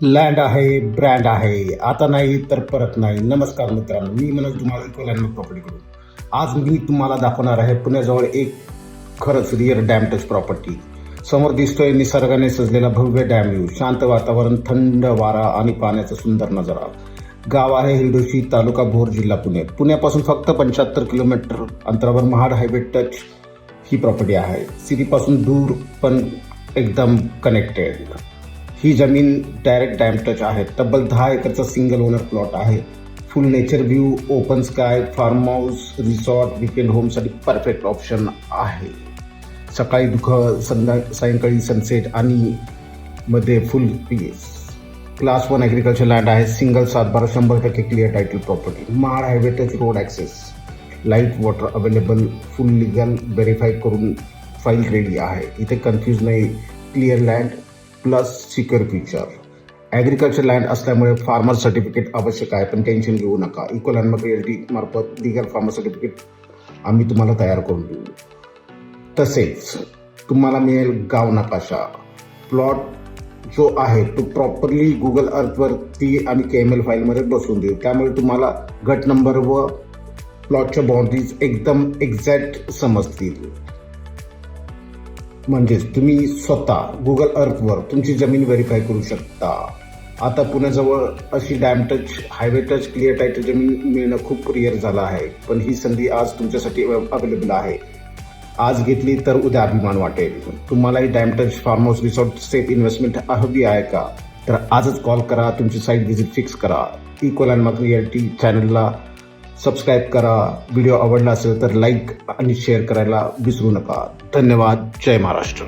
Land आहे, brand आहे, आता नाही तर परत नाही. नमस्कार मित्रांनो, मी मनोज तुम्हाला इकोलँड प्रॉपर्टीकडून. आज मी तुम्हाला दाखवणार आहे पुण्याजवळ एक खरंच रिअर डॅम टच प्रॉपर्टी. समोर दिसतोय निसर्गाने सजलेला भव्य डॅम व्ह्यू, शांत वातावरण, थंड वारा आणि पाण्याचा सुंदर नजारा. गाव आहे हिरडोशी, तालुका भोर, जिल्हा पुणे. पुण्यापासून फक्त 75 किलोमीटर अंतरावर महाड हायवे टच ही प्रॉपर्टी आहे. सिटीपासून दूर पण एकदम कनेक्टेड. ही जमीन डायरेक्ट डॅम टच आहे. तब्बल 10 एकरचा सिंगल ओनर प्लॉट आहे. Full nature view, open sky, farm house, resort, weekend होमसाठी परफेक्ट ऑप्शन आहे. सकाळी सायंकाळी सनसेट आणि मध्ये full peace. Class 1 agriculture land आहे. Single 7/12 100% clear title property. Mahad highway touch road access, light water available, full legal verify करून file ready आहे. इथे कन्फ्यूज नाही. Clear land plus secure future. Agriculture land असल्यामुळे फार्मर सर्टिफिकेट आवश्यक आहे, पण tension घेऊ नका. इकोलँड रिअल्टी मार्फत लिगल फार्मर सर्टिफिकेट आम्ही तुम्हाला तयार करून देऊ. तसेच तुम्हाला मिळेल गाव नकाशा. प्लॉट जो आहे तो प्रॉपरली गुगल अर्थवरती आणि KML फाईलमध्ये बसवून देऊ. त्यामुळे तुम्हाला गट नंबर व प्लॉटच्या बाउंड्रीज एकदम एक्झॅक्ट समजतील. म्हणजेच तुम्ही स्वतः गुगल अर्थवर तुमची जमीन व्हेरीफाय करू शकता. आता पुण्याजवळ अशी dam touch, highway touch, clear title जमीन मिळणं खूप रिअर झालं आहे. पण ही संधी आज तुमच्यासाठी अवेलेबल आहे. आज घेतली तर उद्या अभिमान वाटेल. तुम्हालाही डॅम टच, farm house, resort, safe investment हवी आहे का? तर आजच कॉल करा, तुमची साईट व्हिजिट फिक्स करा. इकोलँड रिअल्टी चॅनलला सबस्क्राईब करा. व्हिडिओ आवडला असेल तर लाईक आणि शेअर करायला विसरू नका. धन्यवाद. जय महाराष्ट्र.